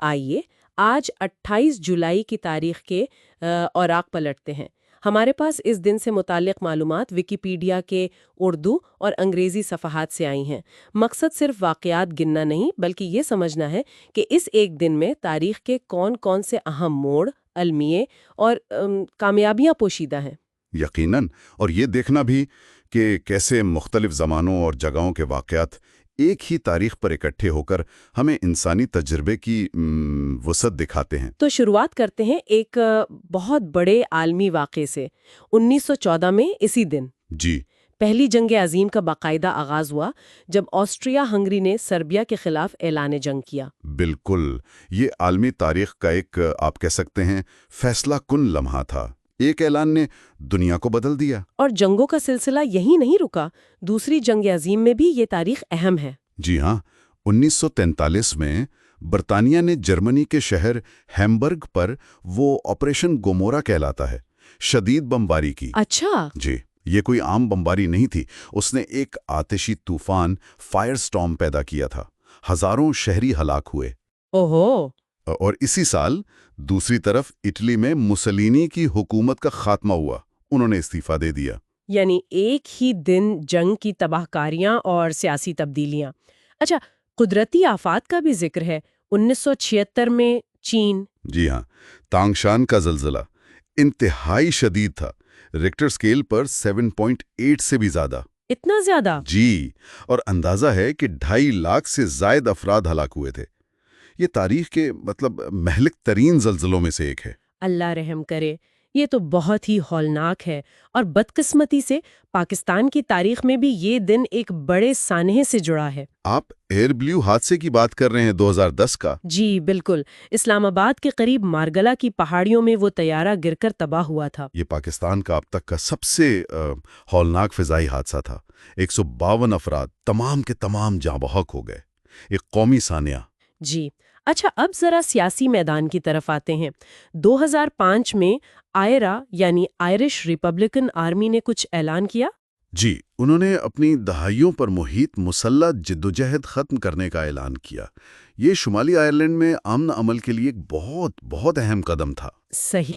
آئیے آج 28 جولائی کی تاریخ کے اوراق پلٹتے ہیں۔ ہمارے پاس اس دن سے متعلق معلومات ویکیپیڈیا کے اردو اور انگریزی صفحات سے آئی ہیں۔ مقصد صرف واقعات گننا نہیں بلکہ یہ سمجھنا ہے کہ اس ایک دن میں تاریخ کے کون کون سے اہم موڑ، المیے اور کامیابیاں پوشیدہ ہیں۔ یقیناً، اور یہ دیکھنا بھی کہ کیسے مختلف زمانوں اور جگہوں کے واقعات ایک ہی تاریخ پر اکٹھے ہو کر ہمیں انسانی تجربے کی وسعت دکھاتے ہیں۔ تو شروعات کرتے ہیں ایک بہت بڑے عالمی واقعے سے۔ 1914 میں اسی دن جی پہلی جنگ عظیم کا باقاعدہ آغاز ہوا جب آسٹریا ہنگری نے سربیا کے خلاف اعلان جنگ کیا۔ بالکل، یہ عالمی تاریخ کا ایک آپ کہہ سکتے ہیں فیصلہ کن لمحہ تھا۔ ایک اعلان نے دنیا کو بدل دیا۔ اور جنگوں کا سلسلہ یہی نہیں رکا، دوسری جنگ عظیم میں بھی یہ تاریخ اہم ہے۔ جی ہاں، 1943 میں برطانیہ نے جرمنی کے شہر ہیمبرگ پر وہ آپریشن گومورا کہلاتا ہے شدید بمباری کی۔ اچھا، جی، یہ کوئی عام بمباری نہیں تھی، اس نے ایک آتشی طوفان فائر سٹارم پیدا کیا تھا، ہزاروں شہری ہلاک ہوئے۔ اوہو۔ اور اسی سال دوسری طرف اٹلی میں مسولینی کی حکومت کا خاتمہ ہوا، انہوں نے استعفیٰ دے دیا۔ یعنی ایک ہی دن جنگ کی تباہ کاریاں اور سیاسی تبدیلیاں۔ اچھا، قدرتی آفات کا بھی ذکر ہے۔ 1976 میں چین۔ جی ہاں، تانگشان کا زلزلہ انتہائی شدید تھا، ریکٹر سکیل پر 7.8 سے بھی زیادہ۔ اتنا زیادہ؟ جی، اور اندازہ ہے کہ 2.5 لاکھ سے زائد افراد ہلاک ہوئے تھے۔ یہ تاریخ کے مہلک ترین زلزلوں میں سے ایک ہے۔ اللہ رحم کرے، یہ تو بہت ہی ہولناک ہے، اور بدقسمتی سے پاکستان کی تاریخ میں بھی یہ دن ایک بڑے سانحے سے جڑا ہے۔ آپ ایئر بلیو حادثے کی بات کر رہے ہیں 2010 کا؟ جی بالکل، اسلام آباد کے قریب مارگلا کی پہاڑیوں میں وہ طیارہ گر کر تباہ ہوا تھا۔ یہ پاکستان کا اب تک کا سب سے ہولناک فضائی حادثہ تھا۔ 152 افراد تمام کے تمام جاں بحق ہو گئے، ایک قومی سانحہ۔ جی اچھا، اب ذرا سیاسی میدان کی طرف آتے ہیں۔ 2005 میں آئرا یعنی آئرش ریپبلکن آرمی نے کچھ اعلان کیا۔ جی، انہوں نے اپنی دہائیوں پر محیط مسلح جدوجہد ختم کرنے کا اعلان کیا۔ یہ شمالی آئرلینڈ میں امن عمل کے لیے ایک بہت بہت اہم قدم تھا۔ صحیح۔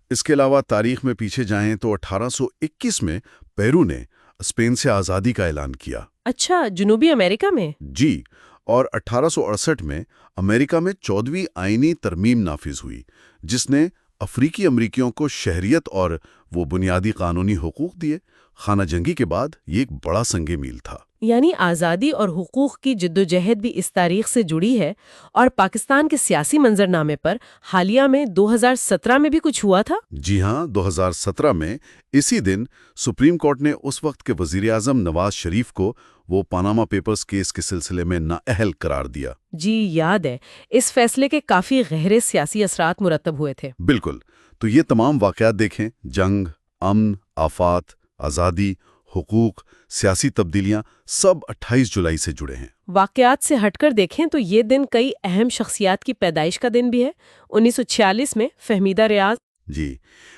اس کے علاوہ تاریخ میں پیچھے جائیں تو 1821 میں پیرو نے اسپین سے آزادی کا اعلان کیا۔ اچھا، جنوبی امریکہ میں؟ جی، اور 1868 میں امریکہ میں 14ویں آئینی ترمیم نافذ ہوئی، جس نے افریقی امریکیوں کو شہریت اور وہ بنیادی قانونی حقوق دیے۔ خانہ جنگی کے بعد یہ ایک بڑا سنگ میل تھا۔ یعنی آزادی اور حقوق کی جدوجہد بھی اس تاریخ سے جڑی ہے۔ اور پاکستان کے سیاسی منظرنامے پر حالیہ میں 2017 میں بھی کچھ ہوا تھا؟ جی ہاں، 2017 میں اسی دن سپریم کورٹ نے اس وقت کے وزیر اعظم نواز شریف کو وہ پاناما پیپرز کیس کے سلسلے میں نااہل قرار دیا۔ جی یاد ہے، اس فیصلے کے کافی گہرے سیاسی اثرات مرتب ہوئے تھے۔ بالکل، تو یہ تمام واقعات دیکھیں، جنگ، امن، آفات، آزادی، حقوق، سیاسی تبدیلیاں، سب 28 جولائی سے جڑے ہیں۔ واقعات سے ہٹ کر دیکھیں تو یہ دن کئی اہم شخصیات کی پیدائش کا دن بھی ہے۔ 1946 میں فہمیدہ ریاض، جی،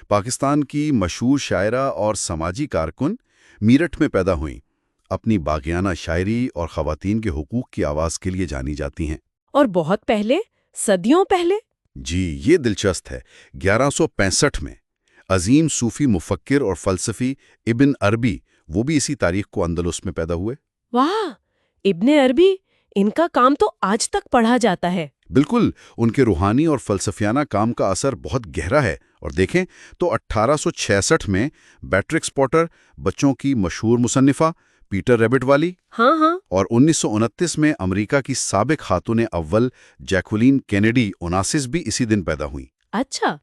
پاکستان کی مشہور شاعرہ اور سماجی کارکن میرٹھ میں پیدا ہوئیں۔ اپنی باغیانہ شاعری اور خواتین کے حقوق کی آواز کے لیے جانی جاتی ہیں۔ اور بہت پہلے، صدیوں پہلے؟ جی، یہ دلچسپ ہے۔ 1165 میں عظیم صوفی مفکر اور فلسفی ابن عربی، وہ بھی اسی تاریخ کو اندلس میں پیدا ہوئے۔ واہ، ابن عربی، ان کا کام تو آج تک پڑھا جاتا ہے۔ بالکل، ان کے روحانی اور فلسفیانہ کام کا اثر بہت گہرا ہے۔ اور دیکھیں تو 1866 میں بیٹرکس پوٹر، بچوں کی مشہور مصنفہ پیٹر ریبٹ والی، ہاں، اور 1929 میں امریکہ کی سابق خاتون اول جیکولین کینیڈی اوناسس بھی اسی دن پیدا ہوئیں۔ اچھا،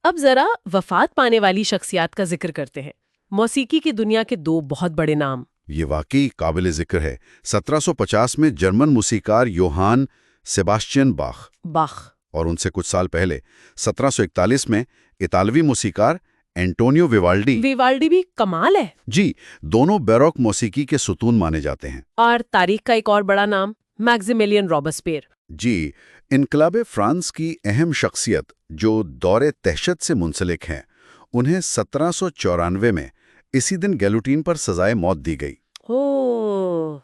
اب ذرا وفات پانے والی شخصیات کا ذکر کرتے ہیں۔ موسیقی کی دنیا کے دو بہت بڑے نام۔ یہ واقعی قابل ذکر ہے۔ 1750 میں جرمن موسیقار یوہان سیباسٹین باخ، اور ان سے کچھ سال پہلے 1741 میں اطالوی موسیقار اینٹونیو ویوالڈی بھی کمال ہے۔ جی، دونوں بیروک موسیقی کے ستون مانے جاتے ہیں۔ اور تاریخ کا ایک اور بڑا نام، میگزیملین رابسپیئر۔ جی، انقلاب فرانس کی اہم شخصیت جو دور دہشت سے منسلک ہیں، انہیں 1794 میں اسی دن گیلوٹین پر سزائے موت دی گئی۔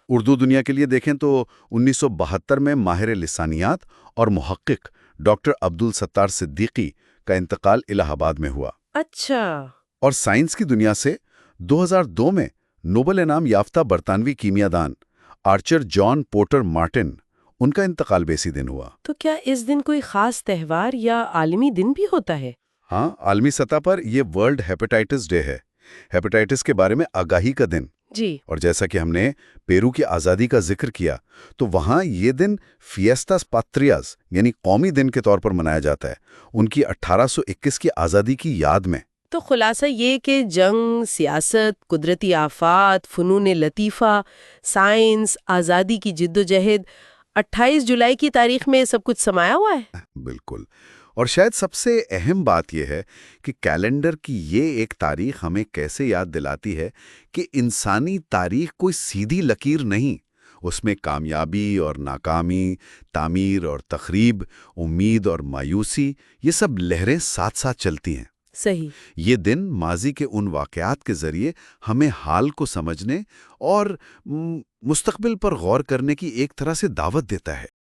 اردو دنیا کے لیے دیکھیں تو 1972 میں ماہر لسانیات اور محقق ڈاکٹر عبدالستار صدیقی کا انتقال الہ آباد میں ہوا۔ اچھا۔ اور سائنس کی دنیا سے 2002 میں نوبل انعام یافتہ برطانوی کیمیا دان آرچر جان پورٹر مارٹن، ان کا انتقال بھی اسی دن ہوا۔ تو کیا اس دن کوئی خاص تہوار یا عالمی دن بھی ہوتا ہے؟ ہاں، عالمی سطح پر یہ ورلڈ ہیپاٹائٹس ڈے ہے، ہیپاٹائٹس کے بارے میں آگاہی کا دن۔ جی۔ اور جیسا کہ ہم نے پیرو کی آزادی کا ذکر کیا تو وہاں یہ دن فیسٹاس پاتریاز یعنی قومی دن کے طور پر منایا جاتا ہے، ان کی 1821 کی آزادی کی یاد میں۔ تو خلاصہ یہ کہ جنگ، سیاست، قدرتی آفات، فنون لطیفہ، سائنس، آزادی کی جد و جہد، 28 جولائی کی تاریخ میں سب کچھ سمایا ہوا ہے۔ بالکل۔ اور شاید سب سے اہم بات یہ ہے کہ کیلنڈر کی یہ ایک تاریخ ہمیں کیسے یاد دلاتی ہے کہ انسانی تاریخ کوئی سیدھی لکیر نہیں، اس میں کامیابی اور ناکامی، تعمیر اور تخریب، امید اور مایوسی، یہ سب لہریں ساتھ ساتھ چلتی ہیں۔ صحیح۔ یہ دن ماضی کے ان واقعات کے ذریعے ہمیں حال کو سمجھنے اور مستقبل پر غور کرنے کی ایک طرح سے دعوت دیتا ہے۔